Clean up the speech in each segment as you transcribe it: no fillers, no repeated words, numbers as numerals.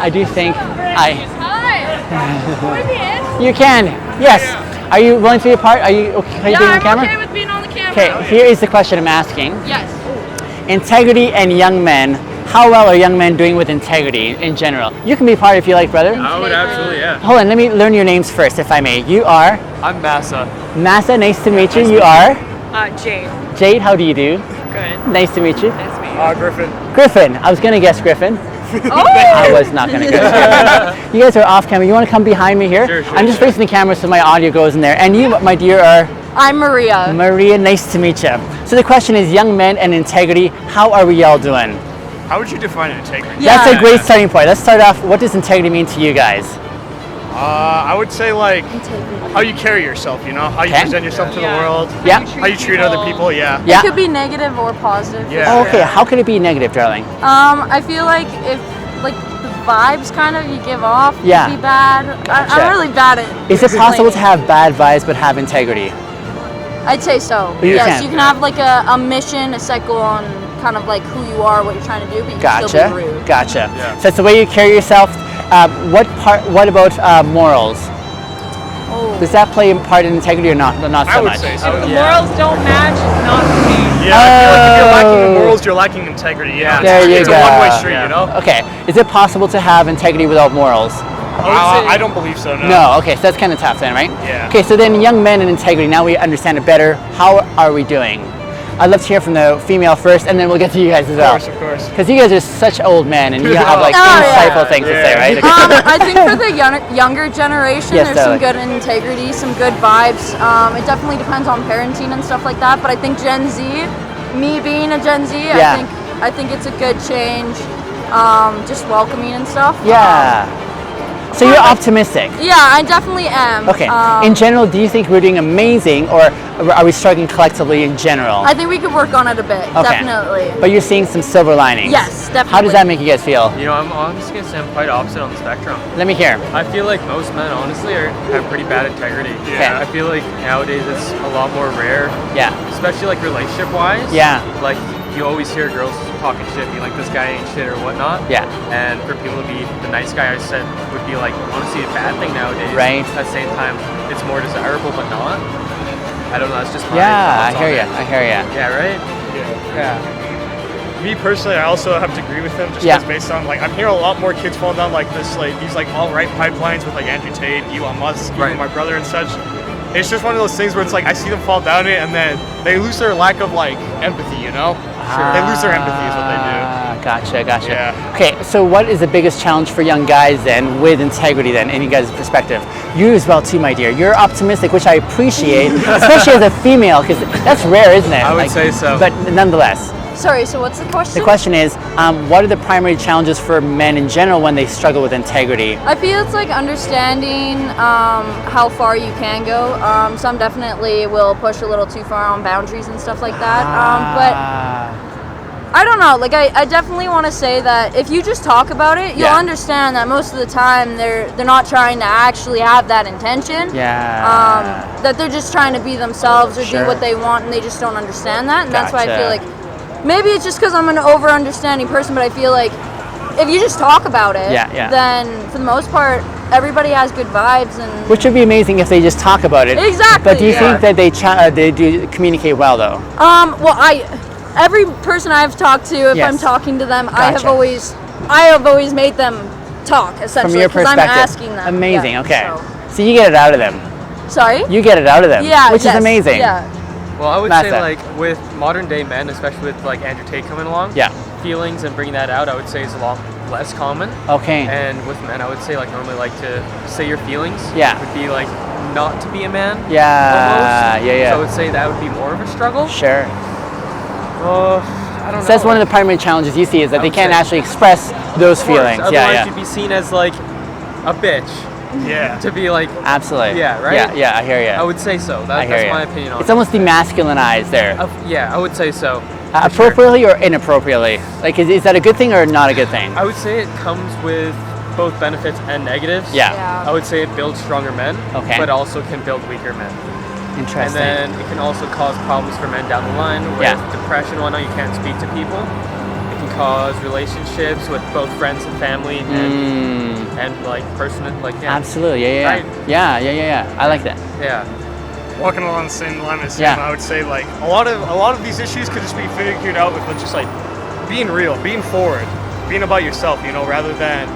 I do think Hi. You can. Yes. Are you willing to be a part? Are you okay being on camera? I'm okay with being on the camera. Okay, here is the question I'm asking. Yes. Integrity and young men. How well are young men doing with integrity in general? You can be part if you like, brother. I would absolutely, yeah. Hold on, let me learn your names first, if I may. You are? I'm Massa. Massa, nice to meet you. You are? Jade. Jade, how do you do? Good. Nice to meet you. Nice to meet you. Griffin. Griffin, I was going to guess Griffin. I was not going to guess Griffin. You guys are off camera. You want to come behind me here? Sure, I'm just facing the camera so my audio goes in there. And you, my dear, are? I'm Maria. Maria, nice to meet you. So the question is, young men and integrity, how are we all doing? How would you define integrity? Yeah. That's a great starting point. Let's start off. What does integrity mean to you guys? I would say like how you carry yourself, you know, how you Okay. present yourself to the Yeah. world, Yeah. how you treat other people, yeah. Yeah. It could be negative or positive. Yeah. Oh, okay. How could it be negative, darling? I feel like if like the vibes kind of you give off Yeah. could be bad. Gotcha. I'm really bad at Is it possible to explaining. have bad vibes but have integrity? I'd say so. You yes, can. you can have like a mission, a set goal on kind of like who you are, what you're trying to do, but you can still be Gotcha. rude. Gotcha. Yeah. So it's the way you carry yourself. What about morals? Oh. Does that play a part in integrity or not? Not so I would much. say so. If the Yeah. morals don't match, it's not for me. Yeah, I feel like if you're lacking in Oh. morals, you're lacking integrity. Yeah, There you it's go. a one-way street, you know. Okay. Is it possible to have integrity without morals? I don't believe so. No. No. Okay. So that's kind of tough then, right? Yeah. Okay. So then, young men and integrity. Now we understand it better. How are we doing? I'd love to hear from the female first, and then we'll get to you guys as well. Of course. Because you guys are such old men, and you have like Oh, yeah. insightful things to say, Yeah. right? I think for the younger generation, Yes, there's darling. some good integrity, some good vibes. It definitely depends on parenting and stuff like that. But I think Gen Z, me being a Gen Z, Yeah. I think it's a good change. Just welcoming and stuff. Yeah. So you're optimistic. Yeah, I definitely am. Okay. In general, do you think we're doing amazing, or are we struggling collectively in general? I think we could work on it a bit. Okay. Definitely. But you're seeing some silver linings. Yes, definitely. How does that make you guys feel? You know, I'm honestly gonna say I'm quite opposite on the spectrum. Let me hear. I feel like most men, honestly, have pretty bad integrity. Yeah. I feel like nowadays it's a lot more rare, Yeah. especially like relationship-wise. Yeah. Like you always hear girls talking shit, being like, "This guy ain't shit" or whatnot. Yeah. And for people to be the nice guy, I said, would be like honestly a bad thing nowadays. Right. At the same time, it's more desirable, but not. I don't know. That's just my Yeah, I thoughts hear on you. it. I hear you. Yeah. Right. Me personally, I also have to agree with him just Yeah. because based on like I'm hearing a lot more kids falling down like this like these like all right pipelines with like Andrew Tate, Elon Musk, even Right. my brother and such. It's just one of those things where it's like I see them fall down it and then they lose their lack of like empathy, you know? They lose their empathy is what they do. Gotcha, gotcha. Yeah. Okay, so what is the biggest challenge for young guys then with integrity then, in you guys' perspective? You as well too, my dear. You're optimistic, which I appreciate, especially as a female, because that's rare, isn't it? I would say so. But nonetheless, Sorry. So what's the question? the question is, what are the primary challenges for men in general when they struggle with integrity? I feel it's like understanding how far you can go. Some definitely will push a little too far on boundaries and stuff like that. But I don't know. Like I definitely want to say that if you just talk about it, you'll Yeah. understand that most of the time they're not trying to actually have that intention. Yeah. That they're just trying to be themselves or Sure. do what they want, and they just don't understand that. And that's why I Gotcha. feel like maybe it's just because I'm an over-understanding person, but I feel like if you just talk about it, Yeah. then for the most part, everybody has good vibes and. Which would be amazing if they just talk about it. Exactly, But do you yeah. think that they do communicate well though? Well, every person I've talked to, if Yes. I'm talking to them, I have Gotcha. always made them talk From essentially your because I'm perspective. asking them. Amazing. Yeah, Okay. so. So you get it out of them. Sorry. You get it out of them. Yeah. Which yes, is amazing. Yeah. Well, I would Massa. say like with modern day men, especially with like Andrew Tate coming along, Yeah. feelings and bringing that out, I would say is a lot less common. Okay. And with men, I would say like normally like to say your feelings. Yeah. Would be like not to be a man. Yeah. Almost. Yeah. So I would say that would be more of a struggle. Sure. I don't know. So that's one of the primary challenges you see is that I they would can't say- actually express those Of course, feelings. Otherwise, Yeah. you'd be seen as like a bitch. Yeah. To be like, Absolutely. Yeah, right? Yeah. Yeah. I hear you. I would say so. I hear That's you. my opinion on It's it. almost demasculinized there. Yeah, I would say so. for sure. Appropriately or inappropriately? Like, is that a good thing or not a good thing? I would say it comes with both benefits and negatives. Yeah. Yeah. I would say it builds stronger men, Okay. but also can build weaker men. And Interesting. then it can also cause problems for men down the line with Yeah. depression and whatnot. You can't speak to people. It can cause relationships with both friends and family and like personal, like yeah. Absolutely, yeah. Right. Yeah. I like that. Yeah. Walking along the same line as Yeah. him, I would say like a lot of these issues could just be figured out with just like being real, being forward, being about yourself, you know, rather than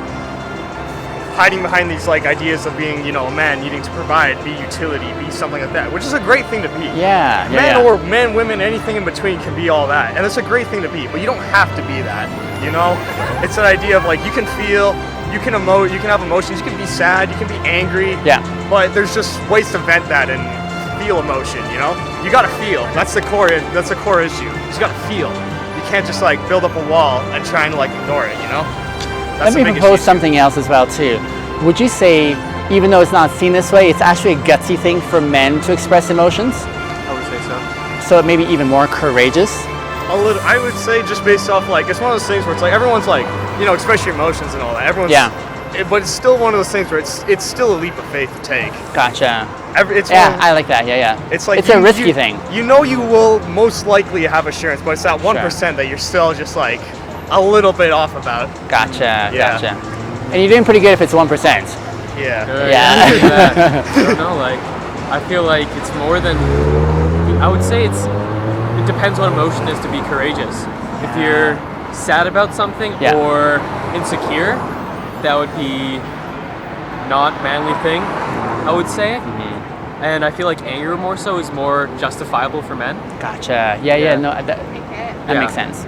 hiding behind these like ideas of being, you know, a man needing to provide, be utility, be something like that, which is a great thing to be. Yeah. Or men, women, anything in between can be all that, and it's a great thing to be. But you don't have to be that, you know. It's an idea of like you can feel, you can emote, you can have emotions, you can be sad, you can be angry. Yeah. But there's just ways to vent that and feel emotion, you know. You gotta feel. That's the core. That's the core issue. You just gotta feel. You can't just like build up a wall and try to like ignore it, you know. Let me propose something else as well too. Would you say, even though it's not seen this way, it's actually a gutsy thing for men to express emotions? I would say so. So it may be even more courageous? A little, I would say, just based off like, it's one of those things where it's like everyone's like, you know, express your emotions and all that. Everyone's, but it's still one of those things where it's still a leap of faith to take. Gotcha. It's I like that. Yeah. It's like it's a risky thing. You know, you will most likely have assurance, but it's that 1% that you're still just like a little bit off about. Gotcha. And you're doing pretty good if it's 1%. Yeah. I don't know, like, I feel like it's more than, I would say it depends what emotion is to be courageous. If you're sad about something or insecure, that would be not manly thing, I would say. And I feel like anger more so is more justifiable for men. Gotcha. Yeah. No, that makes sense.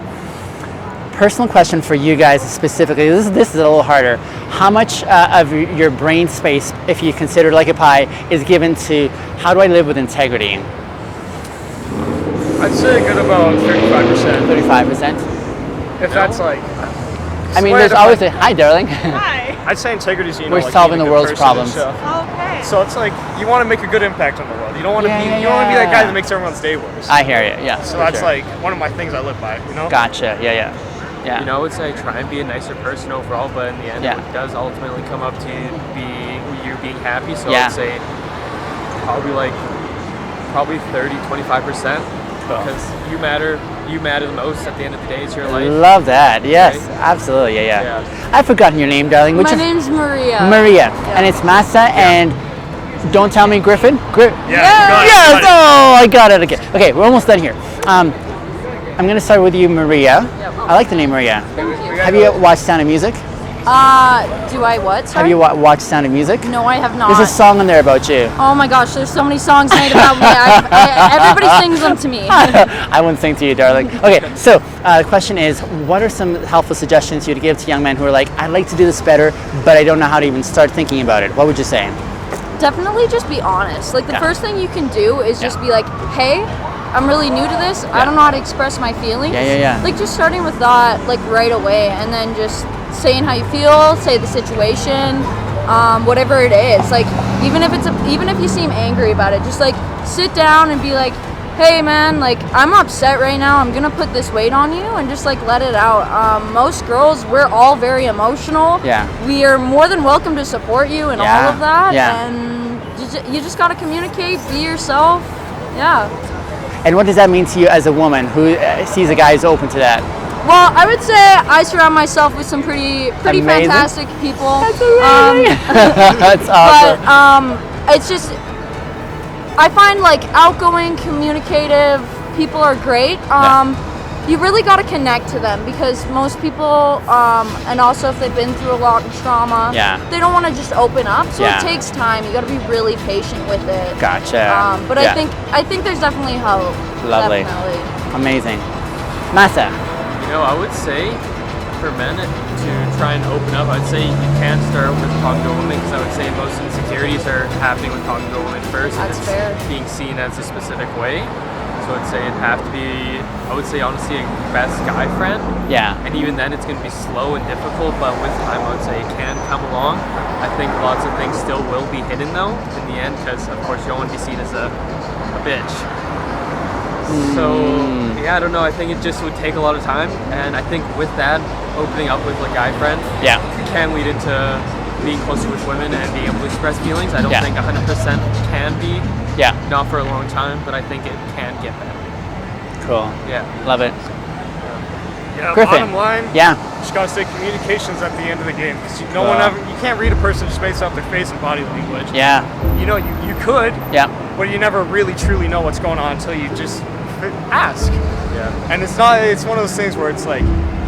Personal question for you guys specifically. This is a little harder. How much of your brain space, if you consider it like a pie, is given to how do I live with integrity? I'd say a good about 35%. 35%. If that's like. I mean, there's always a hi, darling. Hi. I'd say integrity is, you know, We're like solving being the a good world's person problems. and stuff. Okay. So it's like you want to make a good impact on the world. You don't want to be you don't want to be that guy that makes everyone's day worse. I hear you. Yeah. So that's like one of my things I live by. You know. Gotcha. Yeah. You know, I would say try and be a nicer person overall, but in the end, it does ultimately come up to you being happy. So I would say probably 30-25%, because you matter the most at the end of the day. It's your life. Love that. Yes, right? Absolutely. Yeah. I've forgotten your name, darling. My name's Maria. Maria, and it's Massa and. Don't tell me Griffin. Yes! Oh, I got it again. Okay, we're almost done here. I'm gonna start with you, Maria. Yep. I like the name Maria. Thank you. Have you watched Sound of Music? Do I what? Sorry? Have you watched Sound of Music? No, I have not. There's a song in there about you. Oh my gosh, there's so many songs made about me. Everybody sings them to me. I wouldn't sing to you, darling. Okay, so the question is, what are some helpful suggestions you'd give to young men who are like, I'd like to do this better, but I don't know how to even start thinking about it? What would you say? Definitely just be honest. Like the first thing you can do is just be like, hey, I'm really new to this. I don't know how to express my feelings. Yeah. Like just starting with that like right away, and then just saying how you feel, say the situation, whatever it is. Like even if you seem angry about it, just like sit down and be like, hey man, like I'm upset right now. I'm gonna put this weight on you, and just like let it out. Most girls, we're all very emotional. Yeah. We are more than welcome to support you and all of that. Yeah. And you just gotta communicate, be yourself. Yeah. And what does that mean to you as a woman who sees a guy who's open to that? Well, I would say I surround myself with some pretty Amazing. fantastic people. That's awesome. But it's just, I find like outgoing, communicative people are great. You really got to connect to them, because most people, and also if they've been through a lot of trauma, they don't want to just open up. So it takes time. You got to be really patient with it. Gotcha. But I think there's definitely hope. Lovely. Definitely. Amazing. Massa. You know, I would say for men to try and open up, I'd say you can't start with talking to a woman, because I would say most insecurities are happening with talking to a woman first. That's and it's fair. being seen as a specific way. So I'd say it'd have to be, I would say honestly, a best guy friend. Yeah. And even then it's going to be slow and difficult, but with time I would say it can come along. I think lots of things still will be hidden though in the end, because of course you don't want to be seen as a bitch. So yeah, I don't know, I think it just would take a lot of time, and I think with that, opening up with a guy friend can lead into being closer with women and being able to express feelings. I don't think 100% can be. Not for a long time, but I think it can get better. Cool. Yeah. Love it. Yeah, Griffin. bottom line, Yeah. just gotta say communication's at the end of the game. Because you can't read a person just based off their face and body language. Yeah. You know, you could, Yeah. but you never really truly know what's going on until you just ask. Yeah. And it's one of those things where it's like,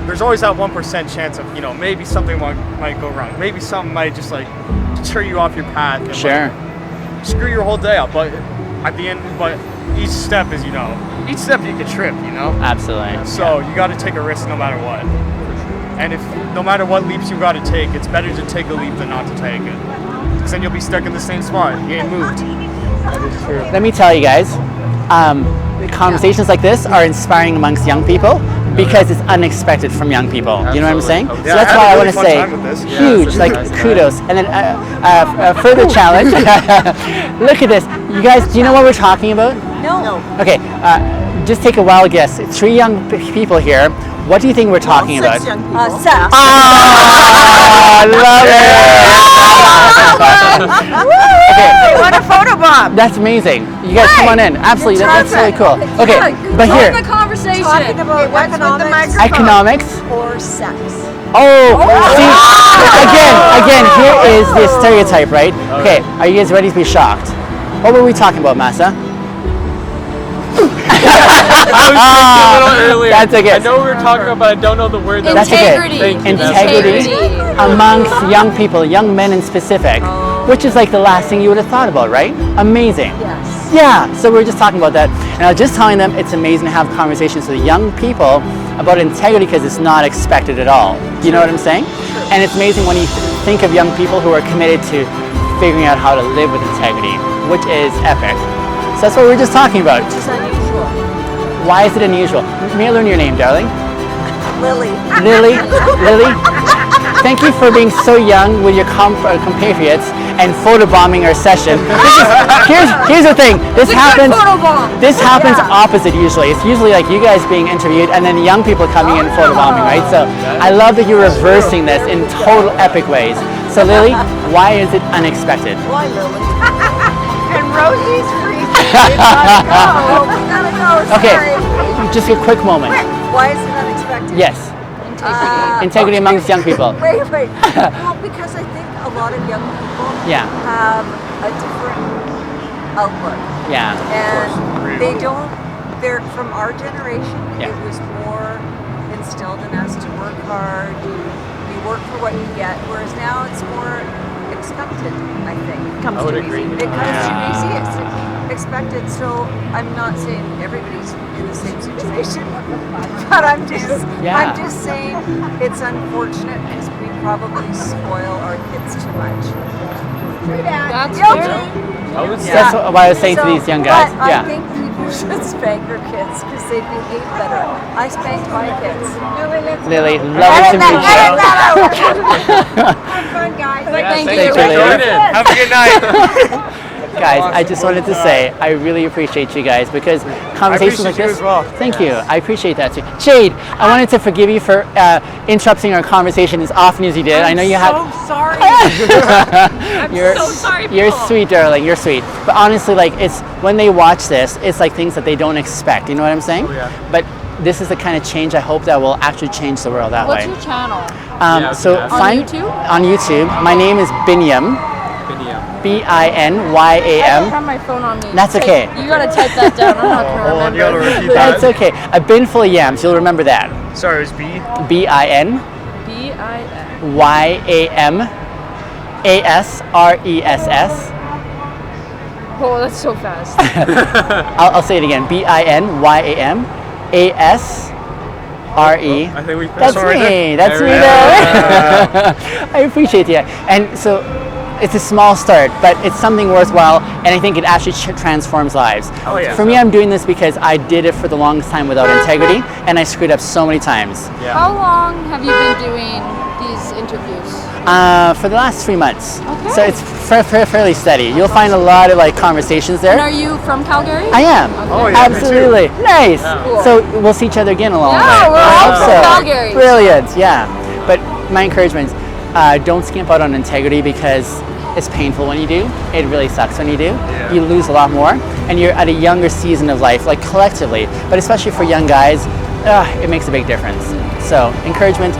there's always that 1% chance of, maybe something might go wrong. Maybe something might just like deter you off your path. And, Sure. like, screw your whole day up. But at the end, each step is, each step you could trip, Absolutely. So you got to take a risk no matter what. And if no matter what leaps you got to take, it's better to take a leap than not to take it. Because then you'll be stuck in the same spot. You ain't moved. That is true. Let me tell you guys, conversations like this are inspiring amongst young people because it's unexpected from young people. You know what I'm saying? Absolutely. So Yeah, that's I why had I a want really to fun say time with this. Yeah, huge, it's like nice. kudos. And then a further challenge. Look at this. You guys, do you know what we're talking about? No. Okay, just take a wild guess. 3 young people here. What do you think we're talking about? Sex. Oh, I love it. Okay. What a photobomb. That's amazing. You guys come on in. Absolutely, that's really cool. Okay, but Join here, the conversation. Talking about what's with the microphone. economics. Or sex. Oh, see, again, here is the stereotype, right? Okay, are you guys ready to be shocked? What were we talking about, Massa? I was thinking a little earlier. That's okay. I know we were talking about, but I don't know the word. That That's okay. Integrity. Thank you. Integrity amongst young people, young men in specific, which is like the last thing you would have thought about, right? Amazing. Yes. Yeah, so we're just talking about that. And I was just telling them it's amazing to have conversations with young people about integrity because it's not expected at all. You know what I'm saying? And it's amazing when you think of young people who are committed to figuring out how to live with integrity, which is epic. So that's what we were just talking about. Which is unusual. Why is it unusual? May I learn your name, darling? Lily. Lily? Thank you for being so young with your compatriots and photobombing our session. Here's the thing. This happens opposite usually. It's usually like you guys being interviewed and then young people coming in photobombing, right? So I love that you're reversing this in total epic ways. So Lily, why is it unexpected? Why, Lily? And Rosie's freezing. We gotta go. Okay, Sorry. just a quick moment. Why is it unexpected? Yes, integrity amongst young people. Wait. Well, because I think a lot of young people Yeah, have a different outlook. yeah, And they don't, they're from our generation, Yeah. it was more instilled in us to work hard, you work for what you get, whereas now it's more expected, I think. I would agree. It comes too easy, it's expected, so I'm not saying everybody's in the same situation, but I'm just saying it's unfortunate because we probably spoil our kids too much. That's Guilty. fair. I would say That's what I was saying to these young guys. But Yeah. I think people should spank their kids because they behave better. I spanked my kids. Lily, lovely to meet you. Have fun, guys. Thank Thank you, you. Lily. Have a good night. Guys, I just wanted to say I really appreciate you guys because conversations like appreciate you this. as well. Thank you. I appreciate that too. Jade, I wanted to forgive you for interrupting our conversation as often as you did. I know you have. So sorry. You're so sorry, You're Paul. sweet, darling. You're sweet. But honestly, like it's when they watch this, it's like things that they don't expect. You know what I'm saying? Oh, yeah. But this is the kind of change I hope that will actually change the world that What's way. your channel? Yeah, So on find YouTube? on YouTube. My name is Binyam. Video. I don't Binyam. have my phone on me. That's okay. You gotta type that down. I'm not gonna Hold on, you gotta remember. repeat that. That's okay. A bin full of yams. You'll remember that. Sorry, it was B. Binyam. B-I-N. ASRESS. Oh, that's so fast. I'll say it again. BINYAM ASRE. I think we That's one right me. there. That's me there. I appreciate that. And so it's a small start, but it's something worthwhile, and I think it actually transforms lives. Oh, yeah. For me, I'm doing this because I did it for the longest time without integrity, and I screwed up so many times. Yeah. How long have you been doing these interviews? For the last 3 months. Okay. So it's fairly steady. You'll find a lot of like conversations there. And are you from Calgary? I am. Oh, yeah, me too. Absolutely. Nice. Cool. So we'll see each other again along the Yeah, way. we're I all hope from so. Calgary. Brilliant. Yeah. But my encouragement is don't skimp out on integrity because it's painful when you do. It really sucks when you do. Yeah. You lose a lot more, and you're at a younger season of life, like collectively, but especially for young guys, it makes a big difference. So encouragement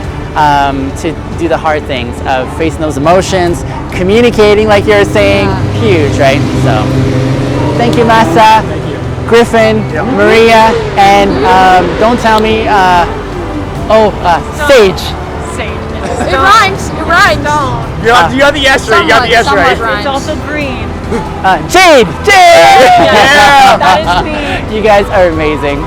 to do the hard things of facing those emotions, communicating like you're saying, huge, right? So thank you, Massa, Griffin, Maria, and don't tell me, Sage. It rhymes. It rhymes. You got the S right. You got the S right. It's also green. Jade! Yeah! That is me. You guys are amazing.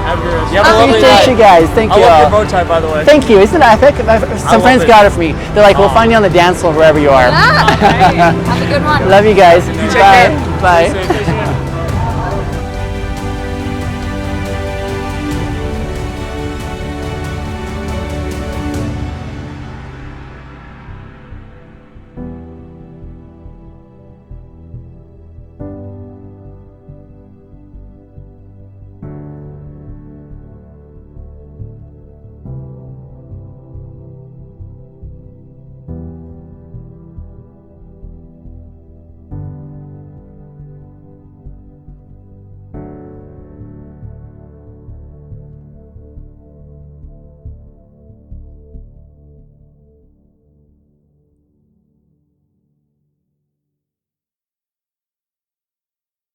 You have a lovely Appreciate you night. guys. Thank I you love all. your bow tie, by the way. Thank you. Isn't it epic? Some friends it. got it for me. They're like, we'll find you on the dance floor wherever you are. Have a good one. Love you guys. Take Bye. care. Bye.